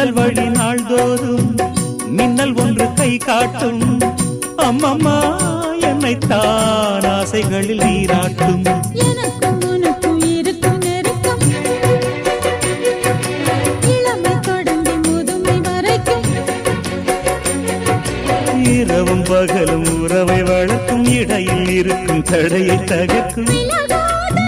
ஜன்னல் வழி நாள்தோறும் மின்னல் ஒன்று கை காட்டும். அம்மம்மா என்னைத்தான் ஆசைகளில் நீராட்டும். எனக்கும் உனக்கும் இருக்கும் நெருக்கம் இளமை தொடங்கி முதுமை வரைக்கும். இரவும் பகலும் உறவை வளர்க்கும். இடையில் இருக்கும் தடையை தகர்க்கும். விலகாத